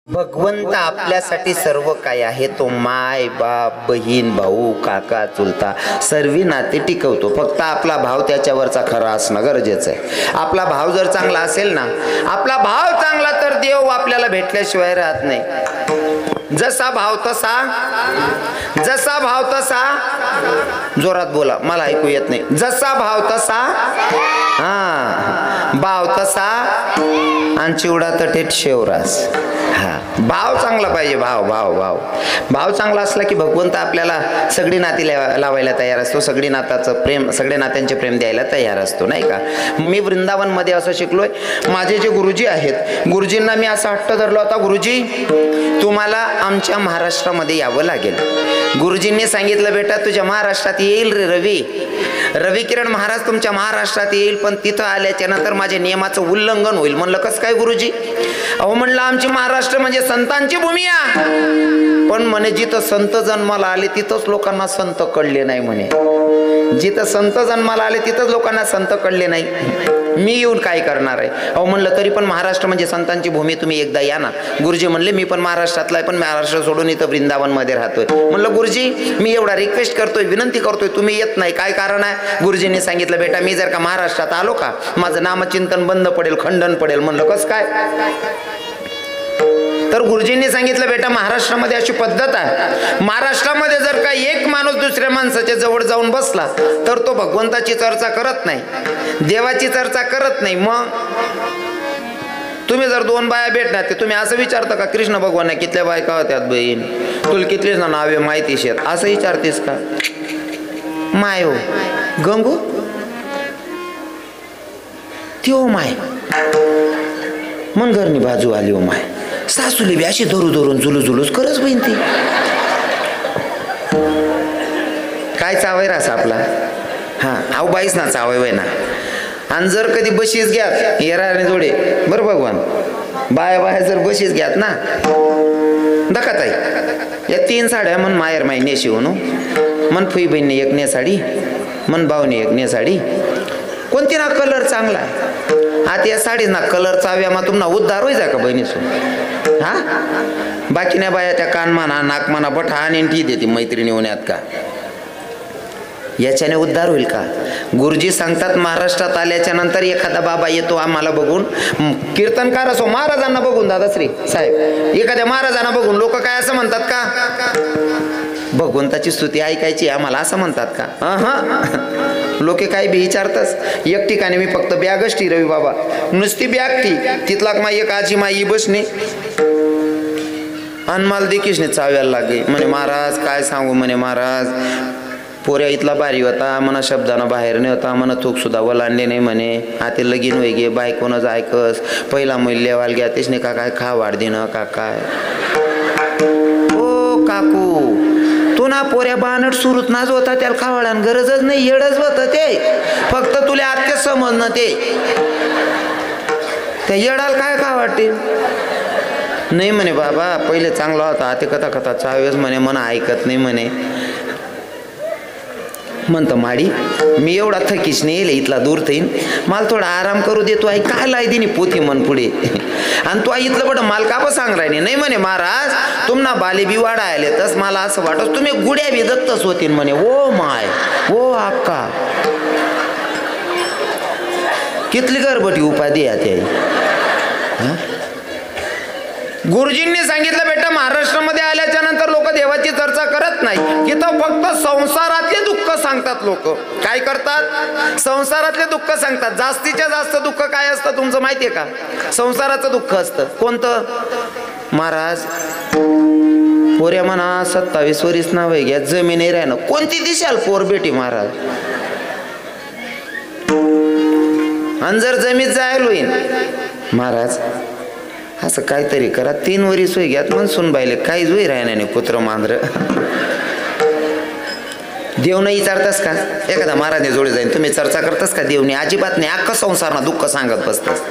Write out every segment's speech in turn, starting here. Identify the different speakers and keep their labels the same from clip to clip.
Speaker 1: भगवंत आपल्यासाठी सर्व काय आहे. तो माय बाप बहीण भाऊ काका चुलता सर्व नाते टिकवतो. फक्त आपला भाव त्याच्यावरचा खरा असणं गरजेचं आहे. आपला भाव जर चांगला असेल ना, आपला भाव चांगला तर देव आपल्याला भेटल्याशिवाय राहत नाही. जसा भाव तसा, जसा भाव तसा, जोरात बोला मला ऐकू येत नाही. जसा भाव तसा, हा भाव तसा आणि चिवडा तर थेट शेवरास. हा भाव चांगला पाहिजे. भाव भाव भाव भाव चांगला असला की भगवंत आपल्याला सगळी नाती लावायला तयार असतो. सगळी नाताचं प्रेम, सगळ्या नात्यांचे प्रेम द्यायला तयार असतो, नाही का. मी वृंदावनमध्ये असं शिकलोय. माझे जे गुरुजी आहेत, गुरुजींना मी असा हट्ट धरला होता, गुरुजी तुम्हाला आमच्या महाराष्ट्रामध्ये यावं लागेल. गुरुजींनी सांगितलं बेटा तुझ्या महाराष्ट्रात येईल रे रवी, रवी किरण महाराज तुमच्या महाराष्ट्रात येईल, पण तिथं आल्याच्या नंतर माझ्या नियमाचं उल्लंघन होईल. म्हणलं कसं काय गुरुजी? अहो म्हणलं आमची महाराष्ट्र म्हणजे संतांची भूमी आहे, पण म्हणे जिथं संत जन्माला आले तिथंच लोकांना संत कळले नाही म्हणे. जिथं संत जन्माला आले तिथंच लोकांना संत कळले नाही, मी येऊन काय करणार आहे? अहो म्हणलं तरी पण महाराष्ट्र म्हणजे संतांची भूमी, तुम्ही एकदा या ना. गुरुजी म्हणले मी पण महाराष्ट्रातला आहे, पण महाराष्ट्र सोडून इथं वृंदावनमध्ये राहतोय. म्हणलं गुरुजी मी एवढा रिक्वेस्ट करतोय, विनंती करतोय, तुम्ही येत नाही, काय कारण आहे? गुरुजींनी सांगितलं बेटा मी जर का महाराष्ट्रात आलो का माझं नामचिंतन बंद पडेल, खंडन पडेल. म्हणलं कसं काय? तर गुरुजींनी सांगितलं बेटा महाराष्ट्रामध्ये अशी पद्धत आहे, महाराष्ट्रामध्ये जर का एक माणूस दुसऱ्या माणसाच्या जवळ जाऊन बसला तर तो भगवंताची चर्चा करत नाही, देवाची चर्चा करत नाही. मग तुम्ही जर दोन बाया भेटणार ते तुम्ही असं विचारता का कृष्ण भगवान कितल्या बायका होत्यात बहीण, तुला कितलीच ना नावे माहिती शेत, असं विचारतेस का? माय हो गंगू ती हो माय मन घरनी बाजू आली हो माय, सासूली बी अशी धरू धरून जुलू जुलूच करच बहीण ती. काय चावाय रास आपला? हा आऊ बाईस ना चावाय वय ना. आणि जर कधी बशीस घ्यात येराने जोडे बरं भगवान बाया बाया जर बशीस घ्यात ना दखात आहे या 3 साड्या मन मायर माई नेशी होणू, मन फुई बहिणीने एक ने साडी, मन भाऊने एक ने साडी, कोणती ना कलर चांगला आता या साडीच ना कलर चाव्या मग तुम्हाला उद्धार होई जा का बहिणीसो? हा बाकी नाही बाया त्या कान म्हणा नाक म्हणा बठा आणि ठी देते मैत्रिणी होण्यात का, याच्याने उद्धार होईल का? गुरुजी सांगतात महाराष्ट्रात आल्याच्या नंतर एखादा बाबा येतो आम्हाला बघून, कीर्तनकार असो महाराजांना बघून, दादाश्री साहेब एखाद्या महाराजांना बघून लोक काय असं म्हणतात का भगवंताची स्तुती ऐकायची आम्हाला असं म्हणतात का? लोके काय बी विचारतात. एक ठिकाणी मी फक्त बॅगच टी रवी बाबा नुसती बॅग टी तिथला मा एक आजी माई बसणे आणि मला देखील चाव्याला लागे म्हणे महाराज काय सांगू म्हणे महाराज पोऱ्या इथला बारी होता म्हणा शब्दानं बाहेर नाही होता म्हणा थूक सुद्धा वलांडले नाही म्हणे आता लगीन वय गे बायकोनच ऐकस पहिला महिलेवाल घ्या तेच नाही का काय खा वाढ देणं का काय. ओ काकू तू ना पोऱ्या बानट सुरूत नाच होता त्याला खावाळान गरजच नाही, येडच होत ते, फक्त तुला आत्य समजणं ते त्या येडाला काय खा वाटते नाही म्हणे बाबा पहिले चांगला होता ते कथा कथा चावेस म्हणे मना ऐकत नाही म्हणे. म्हणतो माडी मी एवढा थकीच नाही येईल इथला दूर थईन मला थोडा आराम करू देतो आई काय लाई दिनी पोथी मन पुढे आणि तू इथलं बट माल का पण सांग राहिनी नाही म्हणे महाराज तुम्हाला बाले बी वाडा आले तस मला असं वाटत तुम्ही गुड्या बी दत्तच होतीन म्हणे. ओ माय ओ अक्का कितली गरबटी उपाधी आहे त्या. गुरुजींनी सांगितलं बेटा महाराष्ट्रामध्ये आल्याच्या नंतर लोक देवाची चर्चा करत नाही, तिथं फक्त संसारातले दुःख सांगतात. लोक काय करतात संसारातले दुःख सांगतात. जास्तीच्या जास्त दुःख काय असतं तुमचं माहितीये का? संसाराचं दुःख असतं. कोणतं? महाराज पोऱ्या म्हणा 27 वर्ष ना वय घ्या जमीन राहणं कोणती दिशाल पोर बेटी महाराज आणि जर जमीन जायला होईल महाराज असं काहीतरी करा 3 वर्ष होई घ्यात मन सुन बायले काही जोई राहणार नाही कुत्र मांजर. देव नाही विचारतास का? एखादा महाराजने जोडी जाईल तुम्ही चर्चा करतास का? देवने अजिबात नाही. अख्खं संसारना दुःख सांगत बसतास.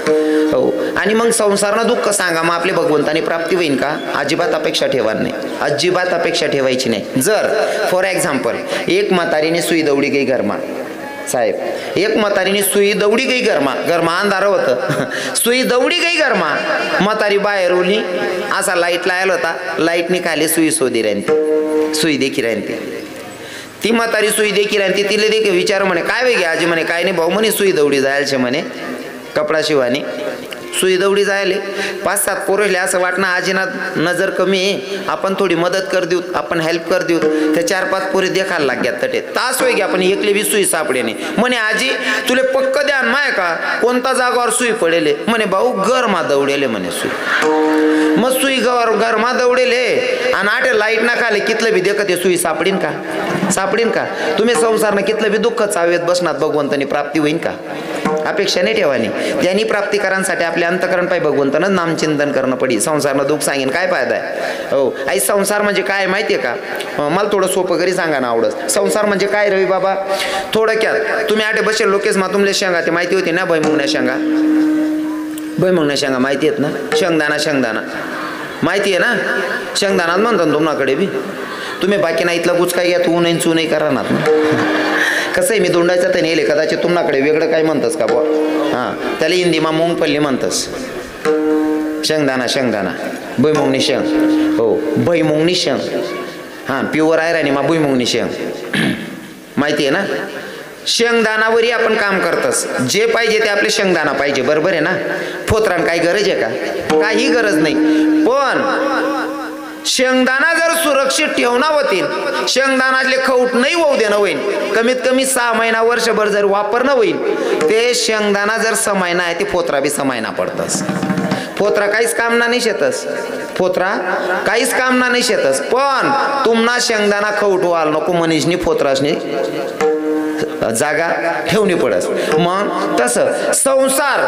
Speaker 1: हो आणि मग संसारना दुःख सांगा मग आपले भगवंतानी प्राप्ती होईल का? अजिबात अपेक्षा ठेवा नाही, अजिबात अपेक्षा ठेवायची नाही. जर फॉर एक्झाम्पल एक म्हातारीने सुई दौडी गई घरमा साहेब एक म्हातारीने सुई दौडी गई घरमा अंधार होतं सुई दौडी गई घरमा म्हातारी बाहेर उली असा लाईट लायला होता लाईटनी खाली सुई शोधी राहते सुई देखी राहते ती म्हातारी सुई देखी राहते तिला देखील विचार म्हणे काय वेगळे आजी म्हणे काय नाही भाऊ म्हणे सुई दौडी जायचे म्हणे कपडा शिवानी सुई दौडी जायले 5-7 पोरले असं वाटणं आजीना नजर कमी आहे आपण थोडी मदत कर देऊ आपण हेल्प कर देऊ त्या 4-5 पोरी देखायला लाग्यात तटे तास होय की आपण एकले बी सुई सापडे नाही म्हणे आजी तुले पक्क ध्यान माय का कोणता जागावर सुई पडेले म्हणे भाऊ गरमा दौडेले म्हणे सुई मग सुई गरमा दौडेले आणि आटे लाईट ना खाले कितलं बी देखत सुई सापडीन का तुम्ही संसारनं कितलं बी दुःख चावेत बसणार भगवंतानी प्राप्ती होईन का अपेक्षा नाही ठेवानी त्यांनी प्राप्तिकरांसाठी आपले अंतकरण पाय भगवंतानं नामचिंतन करणं पडी संसारनं दुःख सांगेन काय फायदा आहे हो आई संसार म्हणजे काय माहितीये का मला थोडं सोपं घरी सांगा ना आवडत संसार म्हणजे काय रवी बाबा थोडक्यात तुम्ही आटे बसेल लोकेश मा तुमले शेंगा ते माहिती होती ना भैमुंगण्या शेंगा माहिती आहेत ना शेंगदाणा माहिती आहे ना शेंगदाणात म्हणतात तुमच्याकडे बी तुम्ही बाकी नाही इथला गुच काय घ्या तू नाही चू नाही करणार कसं आहे मी दोंडायचं तर नेले कदाचित तुमच्याकडे वेगळं काय म्हणतस का बुवा हां त्याला हिंदीमा मुंगफल्ली म्हणतस शेंगदाणा भुईमुंगनी शेंग हो भुईमुंगनी शेंग हां प्युअर आयराणी मा भुईमुंगनी शेंग माहिती आहे ना शेंगदाणावरही आपण काम करतस जे पाहिजे ते आपले शेंगदाणा पाहिजे बरोबर आहे ना फोत्रान काही गरज आहे का काही गरज नाही पण शेंगदाणा जर सुरक्षित ठेवणं होतील शेंगदाणातले खौट नाही होऊ देणं होईल कमीत कमी 6 महिना वर्षभर जर वापरणं होईल ते शेंगदाणा जर समायना आहे ते फोत्रा बी समायना पडतस फोत्रा काहीच कामना नाही शेतस पण तुम्हाला शेंगदाणा खौट व्हाल नको मनीषनी फोत्रासनी जागा ठेवणी पडस मग तसं संसार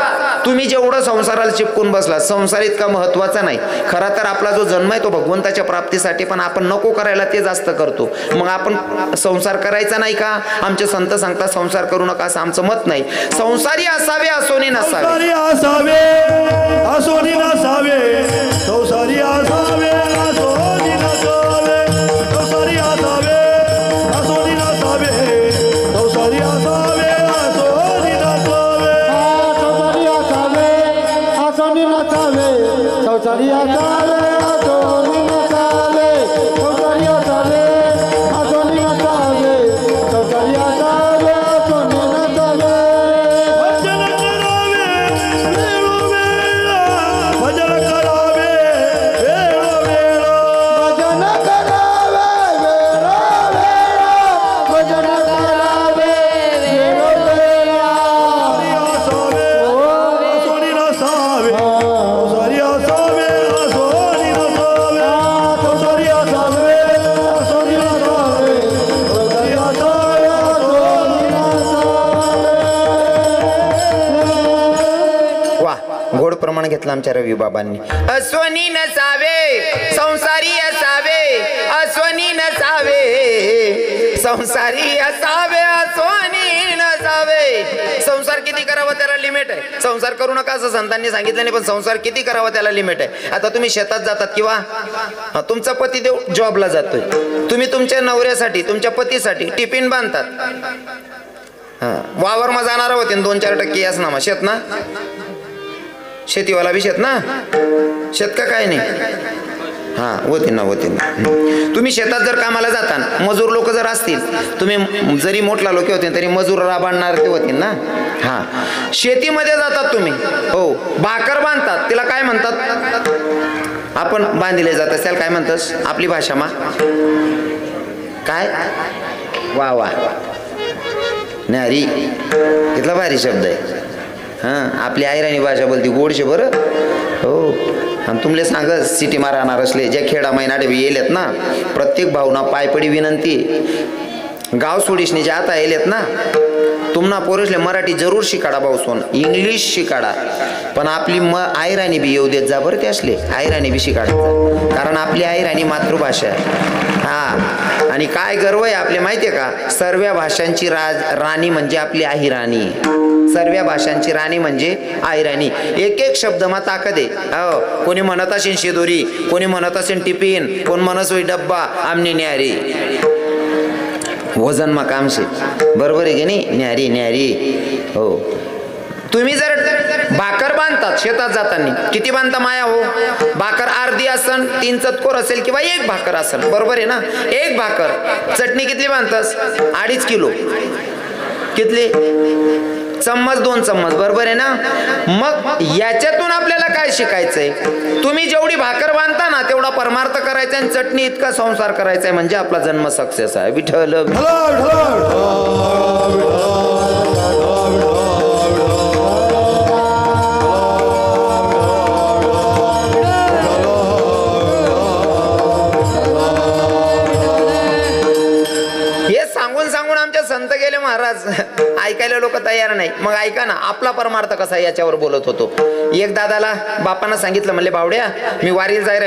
Speaker 1: तुम्ही जेवढं संसाराला चिपकून बसला संसार इतका महत्वाचा नाही खरा तर आपला जो जन्म आहे तो भगवंताच्या प्राप्तीसाठी पण आपण नको करायला ते जास्त करतो मग आपण संसार करायचा नाही का आमचे संत सांगतात संसार करू नका असं आमचं मत नाही संसारी असावे असोनी नसावे घेतला आमच्या रवी बाबांनी अस्वनी नसावे संसारी असावे अस्वनी नसावे संसारी असावे अस्वनी नसावे संसार किती करावा त्याला लिमिट आहे संसार करू नका असं संतांनी सांगितलं नाही पण संसार किती करावा त्याला लिमिट आहे आता तुम्ही शेतात जातात किंवा तुमचा पतिदेव जॉबला जातोय तुम्ही तुमच्या नवऱ्यासाठी तुमच्या पतीसाठी टिफिन बांधतात वावर मा जाणार होते 2-4% याच ना शेत ना शेतीवाला बी शेत ना शेत का काय नाही होते ना तुम्ही शेतात जर कामाला जाता मजूर लोक जर असतील तुम्ही जरी मोठला लोक होते तरी मजूर राबणार ते होतील ना शेतीमध्ये जातात तुम्ही हो भाकर बांधतात तिला काय म्हणतात आपण बांधिले जातात त्याला काय म्हणतस आपली भाषा मा काय वा नारी इथला भारी शब्द आहे आपली आयराणी भाषा बोलती गोडशे बरं हो आणि तुमले सांगत सिटी मा राहणार असले ज्या खेडा महिनाडे येलेत ना प्रत्येक भावना पायपडी विनंती गाव सोडीशने जे आता येलेत ना तुम्हाला पोरेसले मराठी जरूर शिकाडा भाऊसोन इंग्लिश शिकाडा पण आपली आयराणी बी येऊ देत जा बरं ते असले आयराणी बी शिकाडा कारण आपली आयराणी मातृभाषा आहे आणि काय गर्व आहे आपले माहितीये का सर्व भाषांची राणी म्हणजे आपली आहिराणी सर्व भाषांची राणी म्हणजे आयराणी एक शब्द मा ताकद आहे कोणी म्हणत असेल शिदोरी कोणी म्हणत असेल टिफिन कोण म्हणत होई डब्बा आमने न्यारी वजनमा काम शे, बरोबर आहे की नाही? न्यारी न्यारी हो. तुम्ही जर भाकर बांधतात शेतात जाताना, किती बांधता माया हो? भाकर अर्धी असन, 3 चतकोर असेल किंवा 1 भाकर असेल, बरोबर आहे ना? 1 भाकर. चटणी किती बांधतास? 2.5 किलो. कितली? चम्मच 2 चम्मच, बरोबर आहे ना? मग याच्यातून आपल्याला काय शिकायचंय? तुम्ही जेवढी भाकर बांधता ना तेवढा परमार्थ करायचा आणि चटणी इतका संसार करायचा आहे, म्हणजे आपला जन्म सक्सेस आहे. विठ्ठल सांगून आमच्या संत गेले महाराज, ऐकायला लोक तयार नाही. मग ऐका ना, आपला परमार्थ कसा याच्यावर बोलत होतो. एक दादाला बापानं सांगितलं, म्हणले बावड्या मी वारीला जाय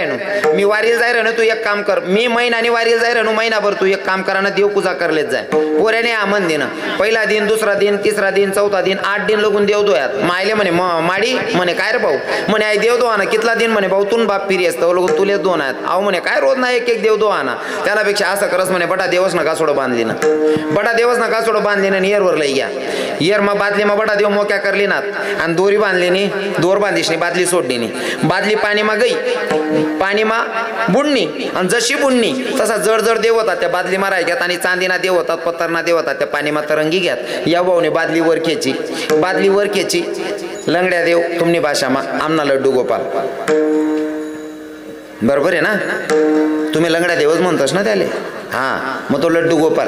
Speaker 1: राहिनो, तू एक काम कर, मी महिनानी वारीला जाय राहिनो, महिनाभर तू एक काम करा ना, देवपूजा करलेत जाय. पोऱ्याने आमन दिन, पहिला दिन, दुसरा दिन, तिसरा दिन, चौथा दिन, 8 दिन लगून देव दोयात. मायले म्हणे माडी, म्हणे काय रे भाऊ? म्हणे आई देव दो आणा. कितला दिन? म्हणे भाऊ तून बाप फिरी असतं लगून तुलेच 2 आहेत. अहो म्हणे काय रोज ना एक देव दो आणा. त्यापेक्षा असं करस म्हणे, बटा देवच नका सोडं बांधली ना, बटा देवच नका सोडं बांधली ना, येरवर लई घ्या. येर मग बादली मग बटा देव मोक्या करली ना, आणि दोरी बांधली नी, दोर बांधलीस नाही, बादली सोडली नाही. बादली पाणी मा गई, पाणी मा बुडणी, आणि जशी बुडणी तसा जड जड देव होतात त्या बादली मा राहत्यात, आणि चांदीना देव होतात, पत्तरना देव होतात, त्या पाणी मा तरंगी घ्यात. या भाऊने बादली वर खेची, लंगड्या देव तुमनी भाषा मा आमना लड्डू गोपाल, बरोबर आहे ना? तुम्ही लंगड्या देवच म्हणतोस ना त्याले. हा, मग तो लड्डू गोपाल,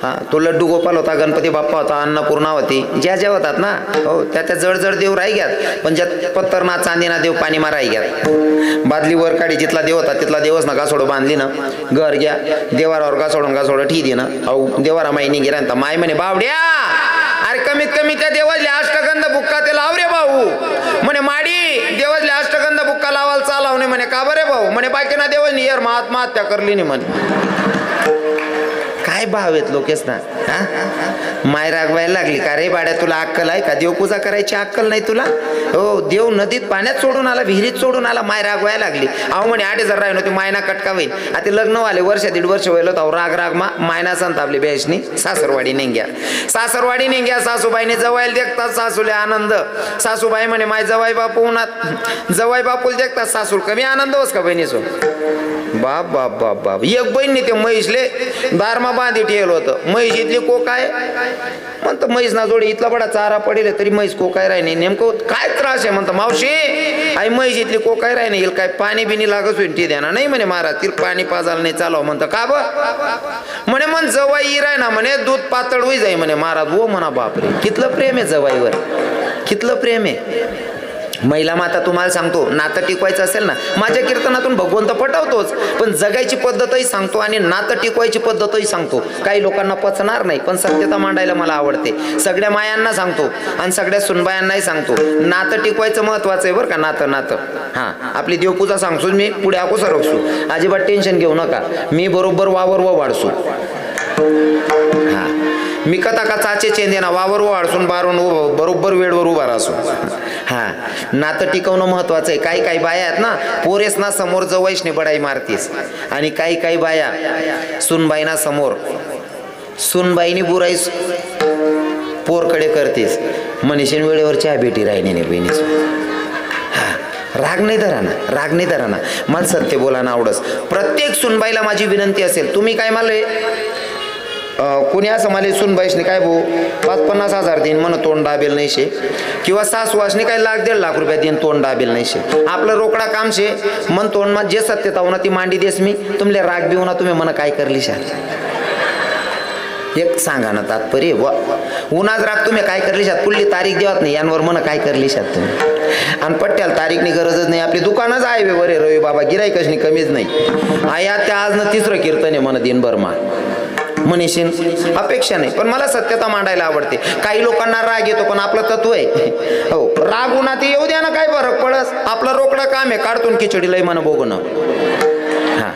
Speaker 1: हा तो लड्डू गोपाल होता, गणपती बाप्पा होता, अन्नपूर्णा होती, ज्या होतात ना हो, त्या जड जड देव राही घ्यात, पण ज्यात पत्तरना चांदीना देव पाणी मा राही घ्यात. बादली वर काढी, जिथला देव होता तिथला देवच ना गासोड बांधली ना, घर घ्या देवारावर गासोड ठी दे ना. अहो देवारा माईनी गेला ना, माय म्हणे बावड्या अरे कमीत कमी त्या देवाजले अष्टगंध बुक्का ते लाव रे भाऊ. म्हणे माडी देवाजले अष्टगंध बुक्का लावायला चालाव नाही. म्हणे का बरे भाऊ? म्हणे बाकी ना देवानी यार आत्महत्या करली नाही. म्हणे काय भाव आहेत लोकेस ना. माय रागवायला लागली का रे बाड्या, तुला अक्कल आहे का? देवपूजा करायची अक्कल नाही तुला? हो, देव नदीत पाण्यात सोडून आला, विहिरीत सोडून आला, माय रागवायला लागली. अहो म्हणे 8,000 राहिलो ती मायना कटका होईल. आता लग्न वाले वर्ष 1.5 वर्ष व्हायला तर राग मा मायना संत आपली बेसनी सासरवाडी नेंग्या सासूबाईने जवायला देखतात सासूले आनंद. सासूबाई म्हणे माय जवाई बापू उन्हात, जवाई बापूला देखतात सासूल कमी आनंद होस का बहिणीसो? बाप बाप बाप बाप. एक बहिणी ते म्हैसले दारमा बांधी ठेवलं होतं. म्हैस इथली कोकाय म्हणतं, म्हैस ना जोडी इथला बडा चारा पडेल तरी म्हैस कोकाय राही नाही. नेमकं काय त्रास आहे म्हणतं मावशी? आई म्हैस इथली कोकाय राही नाही, काय पाणी बिनी लागत होईल ती द्या ना. नाही म्हणे महाराज तिला पाणी पाजायला नाही चालव. म्हणतं का ब? म्हणे मन जवाई राय ना, म्हणे दूध पातळ होई जाई म्हणे महाराज. हो म्हणा बापरे, कितलं प्रेम आहे जवाईवर, कितलं प्रेम आहे. महिला माता तुम्हाला सांगतो, नातं टिकवायचं असेल ना, माझ्या कीर्तनातून भगवंत पटवतोच, पण जगायची पद्धतही सांगतो आणि नातं टिकवायची पद्धतही सांगतो. काही लोकांना पचणार नाही, पण सत्यता मांडायला मला आवडते. सगळ्या मायांना सांगतो आणि सगळ्या सुनबायांनाही सांगतो, नातं टिकवायचं महत्वाचं आहे बरं का. नातं हां, आपली देवपूजा सांगतो मी, पुढे आको सरकसू, अजिबात टेन्शन घेऊ नका. मी बरोबर वावर वाढसू. हां, मी कथा का चाचे चेंदे ना, वावर वाढसून बारून बरोबर वेळवर उभा राहसू. हा, नातं टिकवणं महत्वाचं आहे. काही बाया आहेत ना, पोरेस ना समोर जवळशने बडाई मारतीस, आणि काही बाया सुनबाईना समोर सुनबाईनी बुराई पोरकडे करतेस. मनीषीन वेळेवर चहा भेटी राहिली नाही बहिणीच. राग नाही धरा ना, मला सत्य बोलायला आवडस. प्रत्येक सुनबाईला माझी विनंती असेल, तुम्ही काय मला कोणी असं मला सुनबाईशने काय भाऊ 5-50 हजार देईन मन तोंड दाबेल नाही शे, किंवा सासवासने काय 1-1.5 लाख रुपये देईन तोंड दाबेल नाही शे. आपलं रोकडा काम शे, मन तोंड मा जे सत्यता होना ती मांडी देस मी. तुमले राग बिवना तुम्ही मन काय करली शा, एक सांगा ना तात्पर्य. उन्हाच राग तुम्ही काय करली शात, पुढली तारीख देवात नाही यांवर मन काय करली शात तुम्ही. आणि पट्ट्याला तारीखनी गरजच नाही, आपली दुकानच आहे बरे रवी बाबा, गिराईकशनी कमीच नाही. आया त्या आज न 3रं कीर्तन आहे मन दिनभर मा. मनीषीन अपेक्षा नाही, पण मला सत्यता मांडायला आवडते. काही लोकांना राग येतो, पण आपलं तत्व आहे हो, राग उन्हात येऊ द्या ना, काय फरक पडस. आपलं रोकडं काम आहे, काढतून खिचडी लय मन बघून. हा,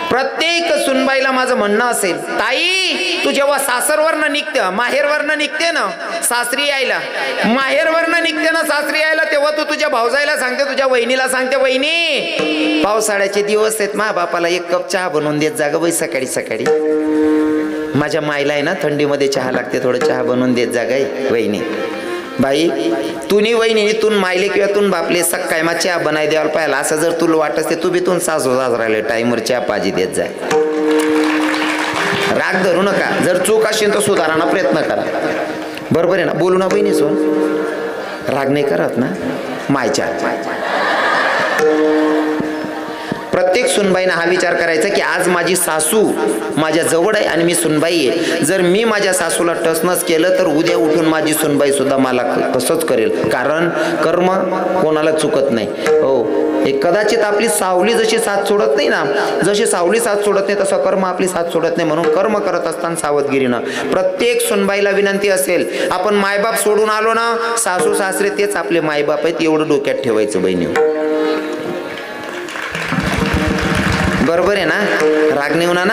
Speaker 1: प्रत्येक सुनबाईला माझं म्हणणं असेल, ताई तू जेव्हा सासरवरनं निघते, माहेरवरनं निघते ना सासरी यायला, माहेरवरनं निघते ना सासरी यायला, तेव्हा तू तुझ्या भाऊजाईला सांगते, तुझ्या वहिनीला सांगते, वहिनी पावसाळ्याचे दिवस आहेत, मा बापाला 1 कप चहा बनवून देत जा गं बाई सकाळी सकाळी. माझ्या माईला आहे ना थंडीमध्ये चहा लागते, थोडं चहा बनवून देत जा गाई वहिनी. बाई तुनी वहिनी तून मायले किंवा तून बापले सक्काय मा चहा बनाय द्यायला पाहिला, असं जर तुला वाटत असते तू बी तून सासू सासराले टाईमवर चहा पाजी देत जाय. राग धरू नका, जर चूक असेल तर सुधारायला प्रयत्न करा. बरोबर आहे ना? बोलू ना बहिणी सोन, राग नाही करत ना मायच्या. प्रत्येक सुनबाईनं हा विचार करायचा की आज माझी सासू माझ्या जवळ आहे आणि मी सुनबाई आहे. जर मी माझ्या सासूला टसनस केलं तर उद्या उठून माझी सुनबाई सुद्धा मला तसंच करेल, कारण कर्म कोणाला चुकत नाही. हो, एक कदाचित आपली सावली जशी साथ सोडत नाही ना, जशी सावली साथ सोडत नाही तसं कर्म आपली साथ सोडत नाही. म्हणून कर्म करत असताना सावधगिरीनं प्रत्येक सुनबाईला विनंती असेल, आपण मायबाप सोडून आलो ना, सासू सासरे तेच आपले मायबाप आहेत, एवढं डोक्यात ठेवायचं बहिणी. बरोबर आहे ना? राग नेऊ ना.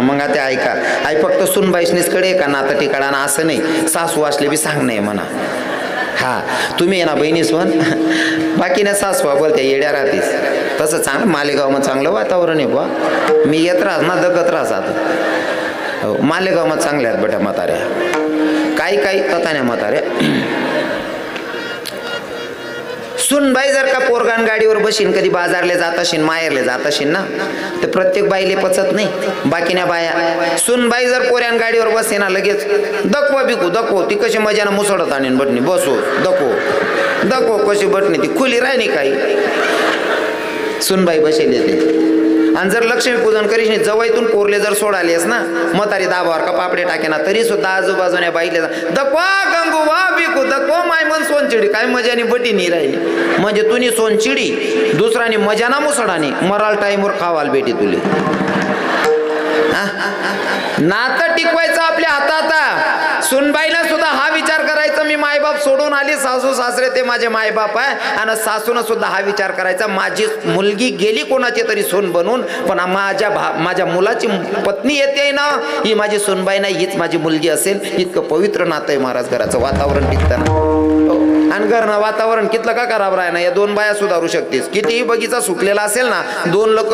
Speaker 1: मग आता ऐका, आई फक्त सुनबाईसनीच कडे का नातं टिकाडा ना असं नाही, सासू असले बी सांग नाही म्हणा. हा तुम्ही आहे ना बहिणी सोन, बाकी ना सासवा बोलते येड्या राहतीस. तसं चांगलं मालेगाव मग चांगलं वातावरण आहे बा, मी येत राहत ना दगत राहत आता. हो, मालेगाव मग चांगल्या आहेत बेटा म्हाताऱ्या, काही ततान्या म्हाताऱ्या. सुनबाई जर का पोरगान गाडीवर बशीन, कधी बाजारले जात असेल माहेरले जात असेल ना, तर प्रत्येक बाईले पचत नाही. बाकीच्या बाया सुनबाई जर पोऱ्यान गाडीवर बसे ना, लगेच दकवा बिकू दकव, ती कशी मजानं मुसळत आणीन बटणी बसो दकव कशी बटणी ती खुली राहिली काही सुनबाई बसेल येते. आणि जर लक्ष्मीपूजन करीश नाही, जवळतून पोरले जर सोडालेस ना, म्हातारी दाबावर का पापडे टाके ना, तरी सुद्धा आजूबाजूने बाईले दकवा गंगू वा बिकू दकवा माय मन सोनचिडी, काय मजानी बटी नाही राहिली. म्हणजे तुनी सोनचिडी, दुसरानी मजाना मुसडानी, मराल टाईमवर खावाल बेटी तुले. नातं टिकवायचं आपल्या हातात. सुनबाईला सुद्धा हा विचार करायचा, मी मायबाप सोडून आली, सासू सासरे ते माझे मायबाप आहे. आणि सासून सुद्धा हा विचार करायचा, माझी मुलगी गेली कोणाची तरी सून बनून, पण माझ्या मुलाची पत्नी येते ना, ही माझी सुनबाई नाही, हीच माझी मुलगी असेल. इतकं पवित्र नातं आहे महाराज घराचं, वातावरण टिकताना. आणि घरनं वातावरण कितलं का खराब राह ना, या दोन बाया सुधारू शकतेस. कितीही बगीचा सुकलेला असेल ना, दोन लोक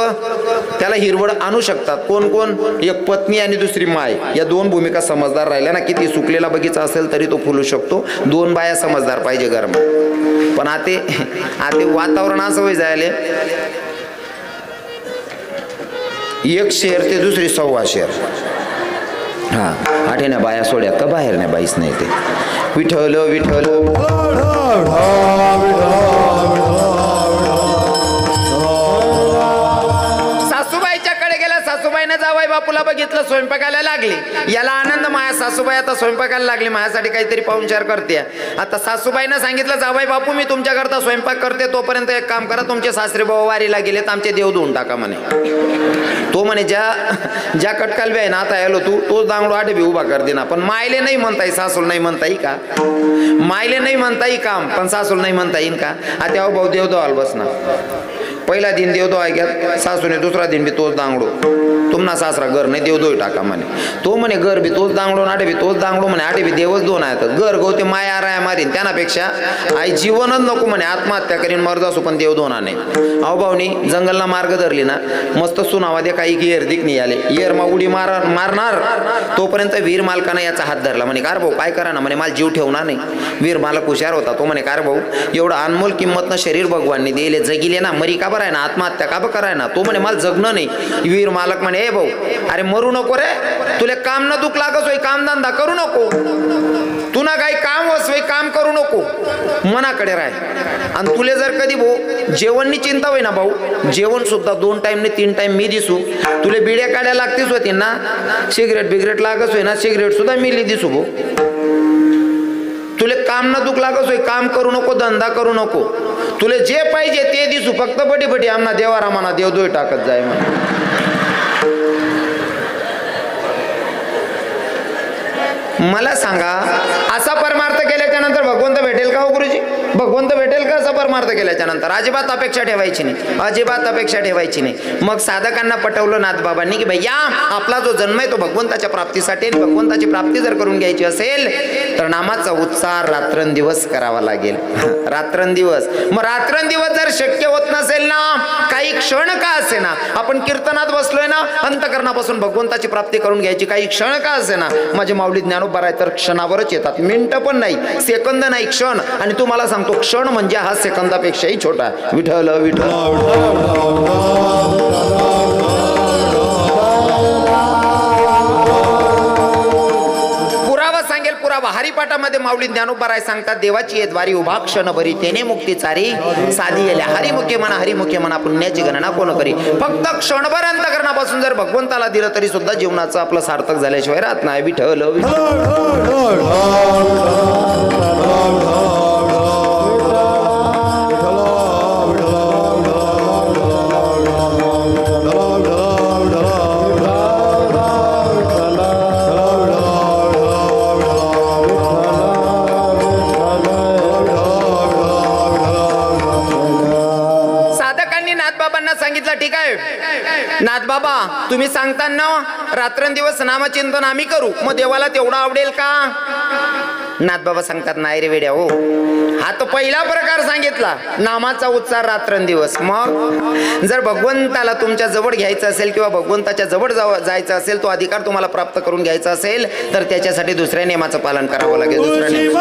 Speaker 1: त्याला हिरवड आणू शकतात. कोण कोण? एक पत्नी आणि दुसरी माय, या दोन भूमिका समजदार राहिल्या ना, किती सुकलेला बगीचा असेल तरी तो फुलू शकतो. दोन बाया समजदार पाहिजे घरामध्ये. पण आता वातावरण असं होई जायले, एक शेर ते दुसरी 1.25 शेर. हा आठेण्या बाया सोड्यात का बाहेर नाही बाईच नाही ते. विठ्ठल विठ्ठल सासूबाईच्याकडे गेला, सासूबाईने जावाई बापूला बघितलं, स्वयंपाकाला लागली. याला आनंद, माझ्या सासूबाई आता स्वयंपाकाला लागली, माझ्यासाठी काहीतरी पाहुणचार करते. आता सासूबाईनं सांगितलं, जावाई बापू मी तुमच्याकरता स्वयंपाक करते, तोपर्यंत एक काम करा, तुमचे सासरे भाऊ वारीला गेलेत, आमचे देव धुवून टाका म्हणे. तो म्हणे ज्या कटकाल आहे ना, आता आलो तोच दांगडो आठे बी उभा कर देना. पण मायले नाही म्हणताय, सासूला नाही म्हणता येईल का? मायले नाही म्हणता येईल काम, पण सासूला नाही म्हणता येईल का? आता भाऊ देव धुवाल बस ना. पहिला दिन देव धुवाय घ्या सासूने, दुसरा दिन बी तोच दांगडो, तुम्हाला सासरा घर नाही देव धुई टाका म्हणे. तो म्हणे घर बी तोच दांगडो, आठे बी तोच दांगडो म्हणे, आठे बी देवच दोन आहेत. घर गवते माया राया मारीन, त्यापेक्षा आई जीवनच नको म्हणे, आत्महत्या करीन मर्द असो पण देव दोना नाही. अहो भाऊनी जंगलला मार्ग धरली ना, मस्त सुनावा दे काही की एरदिक नाही आले, येर मा उडी मारणार. तोपर्यंत वीर मालकानं याचा हात धरला, म्हणे कार भाऊ काय करा ना, म्हणे मला जीव ठेवणार नाही. वीर मालक हुशार होता, तो म्हणे कार भाऊ एवढं अनमोल किंमतनं शरीर भगवानने दिले, जगिले ना, मरी का बरं आहे ना, आत्महत्या का बरं कराय ना. तो म्हणे मला जगणं नाही. वीर मालक म्हणे ए भाऊ अरे मरू नको रे, तुला काम न दुख लागस होय, काम धंदा करू नको, तुला काही काम वसवय काम करू नको, मनाकडे राह. आणि तुले जर कधी भाऊ जेवणनी चिंता होई ना भाऊ, जेवण सुद्धा 2 टाइम ने 3 टाइम मी दिसू, तुले बिड्या काढ्या लागतीच होती ना, सिगरेट बिगरेट लागस होय ना, सिगरेट सुद्धा मी दिसू भाऊ. तुले काम न दुख लागस होय, काम करू नको, धंदा करू नको, तुले जे पाहिजे ते दिसू, फक्त बटी बटी आमना देवारामाना देव दोय टाकत जाय म्हणा. मला सांगा असा परमार्थ केल्याच्या नंतर भगवंत भेटेल का हो गुरुजी? भगवंत भेटेल का असा परमार्थ केल्याच्या नंतर? अजिबात अपेक्षा ठेवायची नाही, अजिबात अपेक्षा ठेवायची नाही. मग साधकांना पटवलं नाथबाबांनी की भैया आपला जो जन्म आहे तो भगवंताच्या प्राप्तीसाठी, भगवंताची प्राप्ती जर करून घ्यायची असेल तर नामाचा उच्चार रात्रंदिवस करावा लागेल. रात्रंदिवस. मग रात्रंदिवस जर शक्य होत नसेल ना, काही क्षण का असे ना, आपण कीर्तनात बसलोय ना, अंतकरणापासून भगवंताची प्राप्ती करून घ्यायची, काही क्षण का असे ना. माझे माऊली ज्ञानोबा राय तर क्षणावरच येतात, मिनिट पण नाही, सेकंद नाही, क्षण. आणि तुम्हाला सांगतो क्षण म्हणजे हा सेकंदापेक्षाही छोटा. विठ्ठल विठ्ठल. पुरावा सांगेल पुरावा. हरिपाठामध्ये माऊली ज्ञानोबा राय सांगतात, देवाची ये द्वारी उभा क्षण भरी तेने मुक्ती चारी साधी येल्या. हरिमुखे म्हणा पुण्याची गणना कोण करी. फक्त क्षणभर अंतकरणापासून जर भगवंताला दिलं तरी सुद्धा जीवनाचं आपलं सार्थक झाल्याशिवाय राहत नाही. विठ्ठल सांगितलं. ठीक आहे नाथ बाबा, तुम्ही सांगताना रात्रंदिवस नामचिंतन आम्ही करू, मग देवाला तेवढं आवडेल का? नाथ बाबा सांगतात, नाही रे वेड्या हो, हा तो पहिला प्रकार सांगितला, नामाचा उच्चार रात्रंदिवस. मग जर भगवंताला तुमच्या जवळ घ्यायचं असेल किंवा भगवंताच्या जवळ जायचं असेल, तो अधिकार तुम्हाला प्राप्त करून घ्यायचा असेल, तर त्याच्यासाठी दुसऱ्या नियमाचं पालन करावं लागेल. दुसऱ्या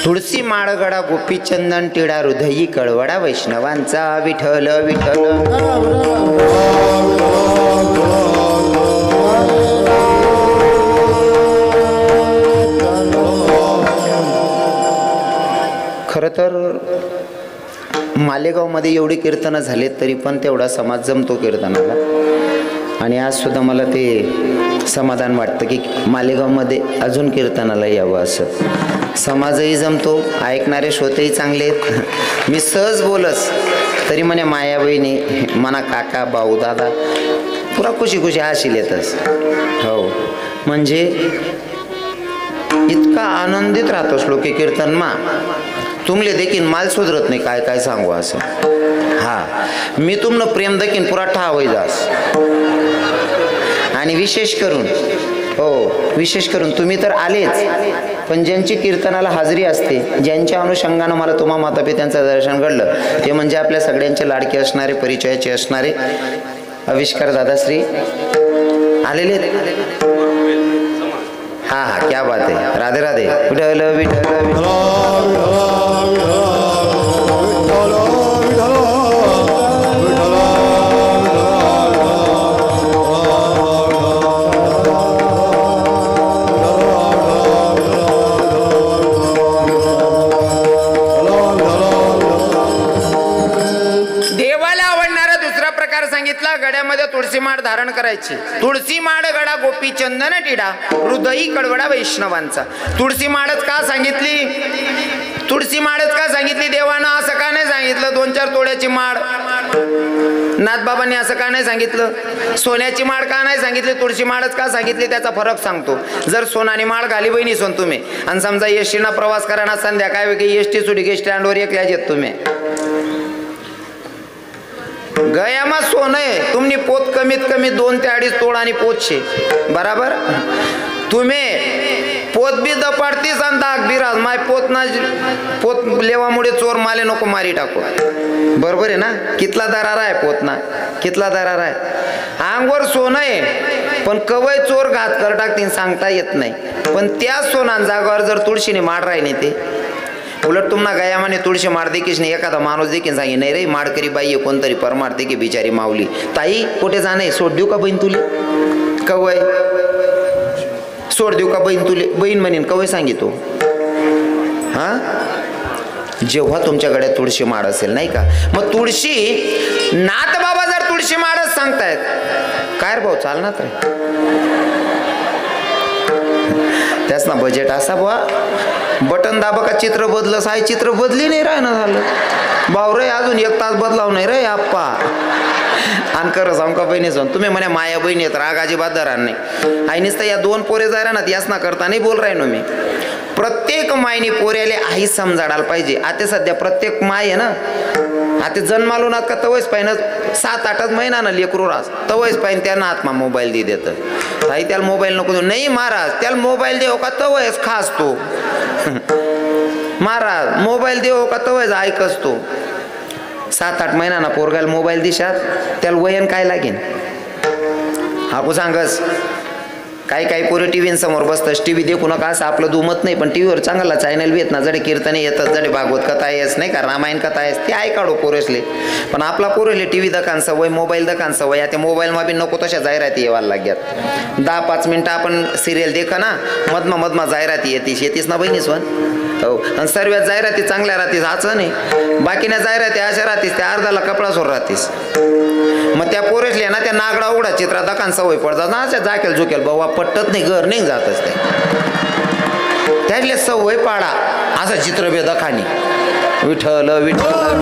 Speaker 1: तुळसी माळगडा गोपी चंदन टिळा हृदयी कळवडा वैष्णवांचा. विठ्ठल विठ्ठल. खरं तर मालेगावमध्ये एवढी कीर्तनं झालीत तरी पण तेवढा समाज जमतो कीर्तनाला. आणि आज सुद्धा मला ते समाधान वाटतं की मालेगावमध्ये अजून कीर्तनाला यावं. असं समाजही जमतो, ऐकणारे श्रोतेही चांगले आहेत. मी सहज बोलस तरी म्हणे माया बहिणी म्हणा, काका भाऊ दादा पुरा खुशी खुशी हाशील येतच. हो म्हणजे इतका आनंदित राहतो श्लोकी कीर्तन मा, तुमले देखील माल सुधरत नाही. काय काय सांगू असं. हा मी तुमनं प्रेम देखील पुरा ठावई जास. आणि विशेष करून विशेष करून तुम्ही तर आलेच, पण ज्यांची कीर्तनाला हाजरी असते, ज्यांच्या अनुषंगानं मला तुम्हा मातापित्यांचं दर्शन घडलं, ते म्हणजे आपल्या सगळ्यांचे लाडके असणारे, परिचयाचे असणारे आविष्कार दादाश्री आलेले. हा हा क्या बात आहे. राधे राधे. विठ्ठल विठ्ठल. गड्यामध्ये तुळशी माळ धारण करायची. तुळशी माळ गडा गोपी चंदन टिडा हृदयी कळवडा वैष्णवांचा. तुळशी माळच का सांगितली? तुळशी माळच का सांगितली देवानं? असं का नाही सांगितलं 2-4 तोड्याची माळ? नाथबाबांनी असं का नाही सांगितलं? सोन्याची माळ का नाही सांगितली? तुळशी माळच का सांगितली? त्याचा फरक सांगतो. जर सोनानी माळ घाली बहिणी सोन तुम्ही, आणि समजा एसटीना प्रवास करा संध्याकाळ वेगळी एसटी सुटी स्टँडवर एकल्याच येत तुम्ही, गयामा सोनं आहे तुम्ही पोत कमीत कमी 2 ते 2.5 तोड आणि पोतशे बराबर. तुम्ही पोत बी दपाडतीस आणि दाग बिराज माय पोत ना पोत लेवामुळे चोर माले नको मारी टाकू. बरोबर आहे ना? कितला दरार आहे पोत ना, कितला दरार आहे. अंगवर सोनं आहे पण कवय चोर घात कर टाकतील सांगता येत नाही. पण त्या सोना जागावर जर तुळशीने माळ राहिली ते उलट तुम्हाला गयामाने तुळशी माड देखील नाही एखादा माणूस देखील सांगे नाही रे माडकरी बाई आहे कोणतरी परमारते की बिचारी माऊली ताई कुठे जाणे सोड देऊ का बहीण तुले कवय सोड देऊ का बहीण तुले बहीण म्हणेन कवय सांगितो हा जेव्हा तुमच्या गळ्यात तुळशी माळ असेल नाही का मग तुळशी नाथ बाबा जर तुळशी माळच सांगतायत काय रे भाऊ चालणार रे त्याच ना बजेट असा बुवा बटन दाबा का चित्र बदल साय चित्र बदली नाही राहणं झालं भाऊ रे अजून 1 तास बदलाव नाही रे आप्पा आणि खरं सांग का बहिणी जाऊन तुम्ही म्हणे माया बहिणी आहेत राग अजिबात धरा नाही आईनेच तर या 2 पोरे जायला ना याच ना करता नाही बोल राही ना मी प्रत्येक मायने पोऱ्याले आई समजाडायला पाहिजे आता सध्या प्रत्येक माय आहे ना आता जन्मालो ना का तवयच पाहिजे 7-8 महिना ना लेकरू रास तवयच पाहिजे त्यांना आत्मा मोबाईल दे देतं ताई त्याला मोबाईल नको देऊ नाही महाराज त्याला मोबाईल देऊ का तवयच खास तो महाराज मोबाईल देऊ का तवयच ऐकच तो 7-8 महिना पोरगाला मोबाईल दिशात त्याला वयन काय लागेल हाकू सांगस काही पोरं टीव्ही समोर बसतात टीव्ही देखू नका असं आपलं दुमत नाही पण टीव्हीवर चांगला चॅनल बी येत ना जडे कीर्तने येतात जडे भागवत कथा येस नाही का रामायण कथा आहेस ते ऐकाडो पोरसले पण आपला पोरले टीव्ही दकान सवय मोबाईल दकान सवय या त्या मोबाईलमा बी नको तशा जाहिराती येवायला लाग्यात 10-5 मिनटं आपण सिरियल देखा ना मधमा जाहिराती येतीस ना बहिणीस वन हो आणि सर्व जाहिराती चांगल्या राहतीस असं नाही बाकीच्या जाहिराती अशा राहतीस त्या अर्धाला कपडा सोड राहतीस मग त्या पोरेसले ना त्या नागडा उघडा चित्रा दकान सवय पडतात ना अशा जाकेल झुकेल बाबा पट्टत नाही घर नाही जातच ते त्यातले सवय पाडा असं चित्र बे दखानी विठ्ठल विठ्ठल